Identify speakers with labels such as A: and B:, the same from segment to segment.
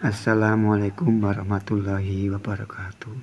A: Assalamualaikum warahmatullahi wabarakatuh.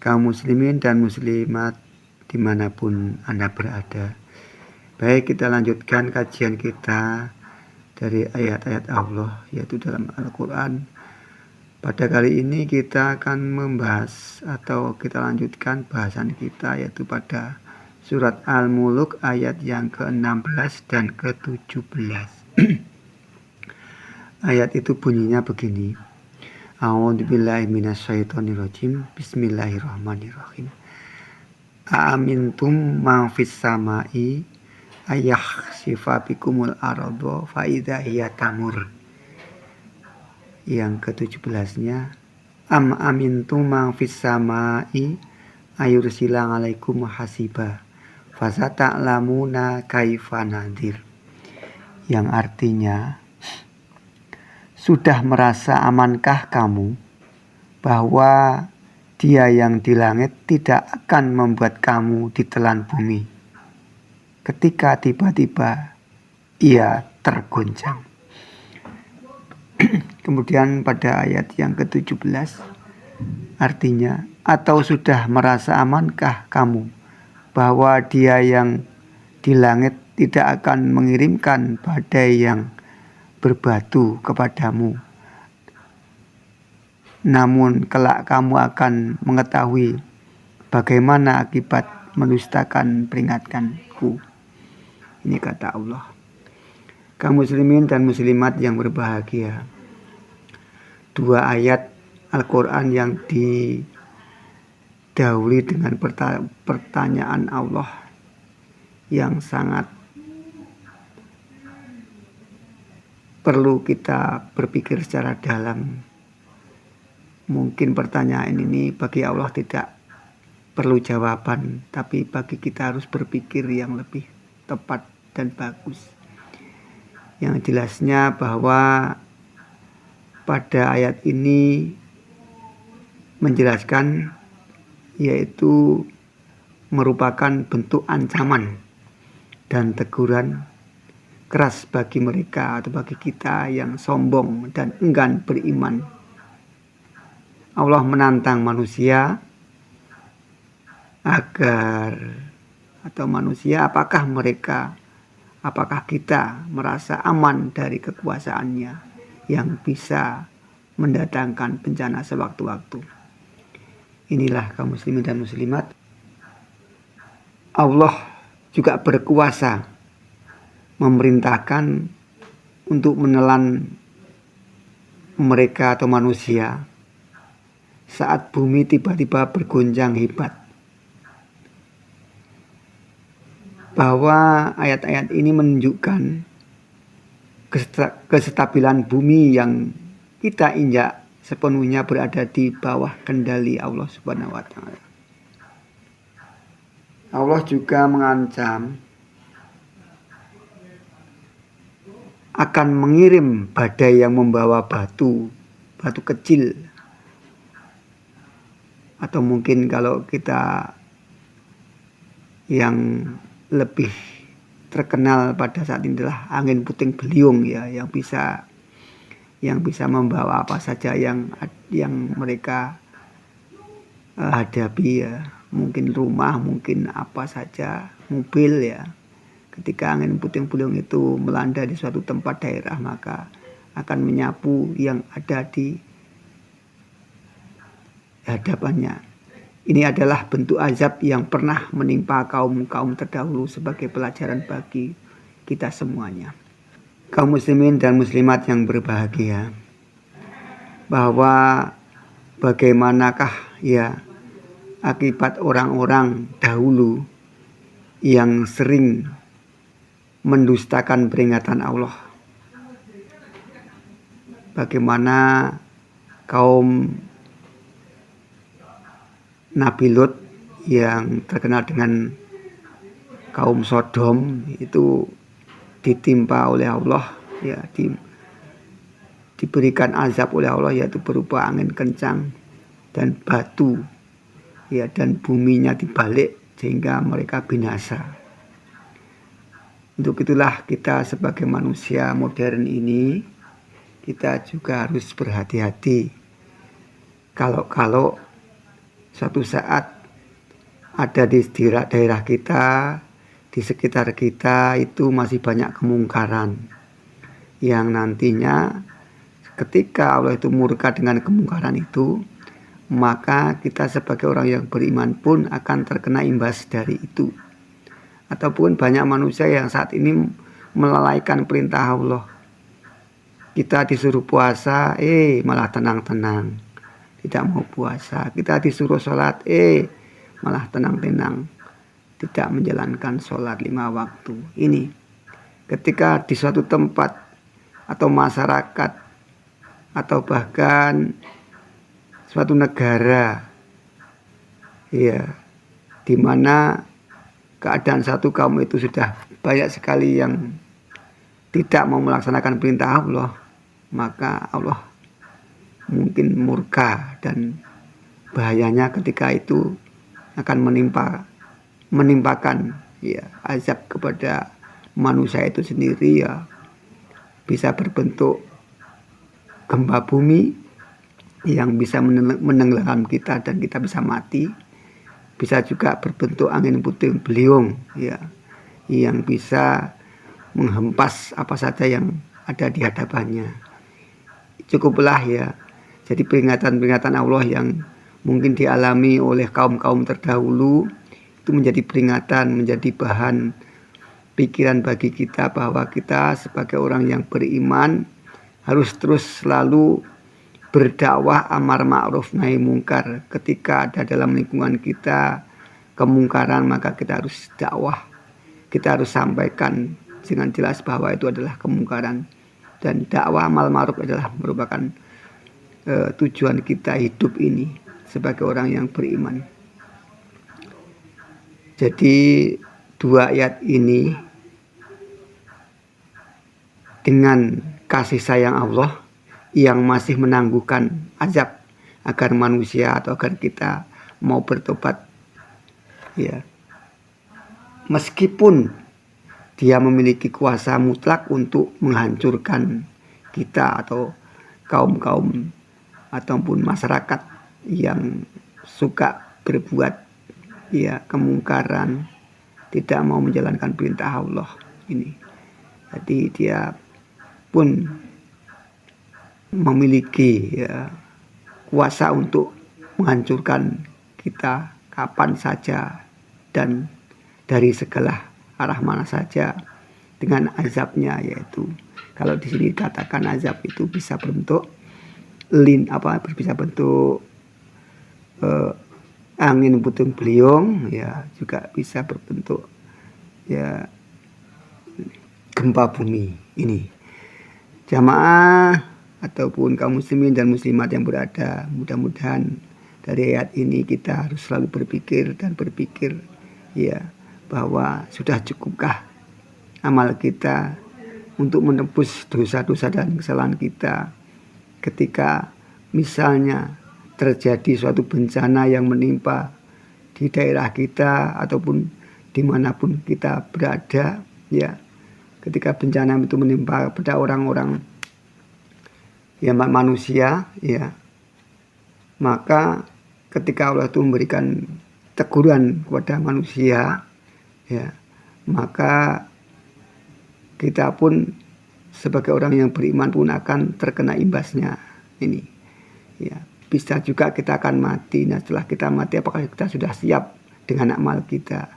A: Kaum muslimin dan muslimat dimanapun Anda berada. Baik, kita lanjutkan kajian kita dari ayat-ayat Allah, yaitu dalam Al-Quran. Pada kali ini kita akan membahas atau kita lanjutkan bahasan kita, yaitu pada surat Al-Muluk ayat yang ke-16 dan ke-17. Ayat itu bunyinya begini. A'udzubillahi minasyaitonirrajim. Bismillahirrahmanirrahim. Aamintum man fis samai ayakhsifa bikumul arda fa idza hiya tamur. Yang ke-17-nya am amintum man fis samai ayursila 'alaikum hasiba fasata'lamuna kaifa nadir. Yang artinya, sudah merasa amankah kamu bahwa Dia yang di langit tidak akan membuat kamu ditelan bumi ketika tiba-tiba Ia tergoncang. Kemudian pada ayat yang ke-17 artinya, atau sudah merasa amankah kamu bahwa Dia yang di langit tidak akan mengirimkan badai yang berbatu kepadamu, namun kelak kamu akan mengetahui bagaimana akibat mendustakan peringatanku. Ini kata Allah. Kaum muslimin dan muslimat yang berbahagia, dua ayat Al-Quran yang didahului dengan pertanyaan Allah yang sangat perlu kita berpikir secara dalam. Mungkin pertanyaan ini bagi Allah tidak perlu jawaban, tapi bagi kita harus berpikir yang lebih tepat dan bagus. Yang jelasnya bahwa pada ayat ini menjelaskan, yaitu merupakan bentuk ancaman dan teguran keras bagi mereka atau bagi kita yang sombong dan enggan beriman. Allah menantang manusia agar, atau manusia, apakah kita merasa aman dari kekuasaannya yang bisa mendatangkan bencana sewaktu-waktu. Inilah kaum muslimin dan muslimat, Allah juga berkuasa memerintahkan untuk menelan mereka atau manusia saat bumi tiba-tiba bergoncang hebat. Bahwa ayat-ayat ini menunjukkan kestabilan bumi yang kita injak sepenuhnya berada di bawah kendali Allah Subhanahu wa Ta'ala. Allah juga mengancam akan mengirim badai yang membawa batu kecil, atau mungkin kalau kita yang lebih terkenal pada saat ini adalah angin puting beliung, ya, yang bisa membawa apa saja yang mereka hadapi, ya, mungkin rumah, mungkin apa saja, mobil, ya. Ketika angin puting beliung itu melanda di suatu tempat daerah, maka akan menyapu yang ada di hadapannya. Ini adalah bentuk azab yang pernah menimpa kaum terdahulu sebagai pelajaran bagi kita semuanya. Kaum muslimin dan muslimat yang berbahagia, bahwa bagaimanakah ya akibat orang-orang dahulu yang sering mendustakan peringatan Allah. Bagaimana kaum Nabi Lut yang terkenal dengan kaum Sodom itu ditimpa oleh Allah, ya, diberikan azab oleh Allah, yaitu berupa angin kencang dan batu, ya, dan buminya dibalik sehingga mereka binasa. Untuk itulah kita sebagai manusia modern ini kita juga harus berhati-hati. Kalau suatu saat ada di daerah kita, di sekitar kita itu masih banyak kemungkaran yang nantinya ketika Allah itu murka dengan kemungkaran itu, maka kita sebagai orang yang beriman pun akan terkena imbas dari itu. Ataupun banyak manusia yang saat ini melalaikan perintah Allah. Kita disuruh puasa, malah tenang-tenang, tidak mau puasa. Kita disuruh sholat, malah tenang-tenang, tidak menjalankan sholat 5 waktu. Ini ketika di suatu tempat atau masyarakat atau bahkan suatu negara, ya, di mana keadaan satu kaum itu sudah banyak sekali yang tidak mau melaksanakan perintah Allah, maka Allah mungkin murka, dan bahayanya ketika itu akan menimpakan ya azab kepada manusia itu sendiri, ya bisa berbentuk gempa bumi yang bisa menenggelam kita dan kita bisa mati. Bisa juga berbentuk angin puting beliung, ya, yang bisa menghempas apa saja yang ada di hadapannya. Cukuplah ya, jadi peringatan-peringatan Allah yang mungkin dialami oleh kaum-kaum terdahulu itu menjadi peringatan, menjadi bahan pikiran bagi kita bahwa kita sebagai orang yang beriman harus terus selalu berdakwah amar ma'ruf nahi mungkar. Ketika ada dalam lingkungan kita kemungkaran, maka kita harus dakwah, kita harus sampaikan dengan jelas bahwa itu adalah kemungkaran. Dan dakwah amal ma'ruf adalah merupakan tujuan kita hidup ini sebagai orang yang beriman. Jadi 2 ayat ini dengan kasih sayang Allah yang masih menangguhkan azab agar manusia atau agar kita mau bertobat, ya, meskipun dia memiliki kuasa mutlak untuk menghancurkan kita atau kaum-kaum ataupun masyarakat yang suka berbuat ya kemungkaran, tidak mau menjalankan perintah Allah ini. Jadi dia pun memiliki ya kuasa untuk menghancurkan kita kapan saja dan dari segala arah mana saja dengan azabnya, yaitu kalau di sini dikatakan azab itu bisa bentuk bisa bentuk angin puting beliung, ya, juga bisa berbentuk ya gempa bumi. Ini jamaah ataupun kaum muslimin dan muslimat yang berada, mudah-mudahan dari ayat ini kita harus selalu berpikir ya bahwa sudah cukupkah amal kita untuk menebus dosa-dosa dan kesalahan kita ketika misalnya terjadi suatu bencana yang menimpa di daerah kita ataupun dimanapun kita berada, ya, ketika bencana itu menimpa pada orang-orang ya manusia, ya, maka ketika Allah itu memberikan teguran kepada manusia, ya, maka kita pun sebagai orang yang beriman pun akan terkena imbasnya ini, ya. Bisa juga kita akan mati. Nah, setelah kita mati, apakah kita sudah siap dengan amal kita?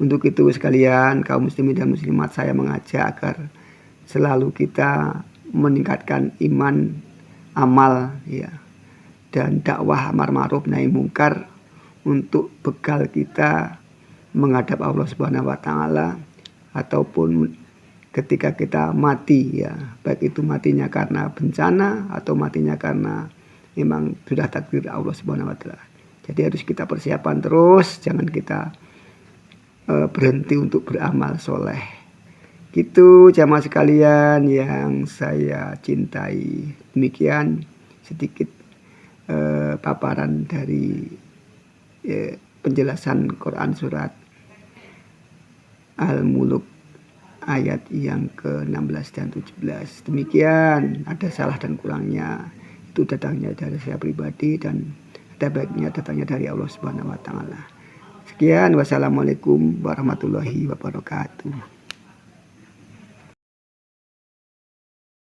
A: Untuk itu sekalian kaum muslimin dan muslimat, saya mengajak agar selalu kita meningkatkan iman, amal, ya, dan dakwah amar ma'ruf nahi mungkar untuk bekal kita menghadap Allah Subhanahu wa taala ataupun ketika kita mati, ya, baik itu matinya karena bencana atau matinya karena memang sudah takdir Allah Subhanahu wa taala. Jadi harus kita persiapan terus, jangan kita berhenti untuk beramal soleh. Gitu jamaah sekalian yang saya cintai. Demikian sedikit paparan dari penjelasan Quran surat Al-Muluk ayat yang ke-16 dan 17. Demikian, ada salah dan kurangnya. Itu datangnya dari saya pribadi dan ada baiknya datangnya dari Allah Subhanahu wa taala. Sekian, wassalamualaikum warahmatullahi wabarakatuh.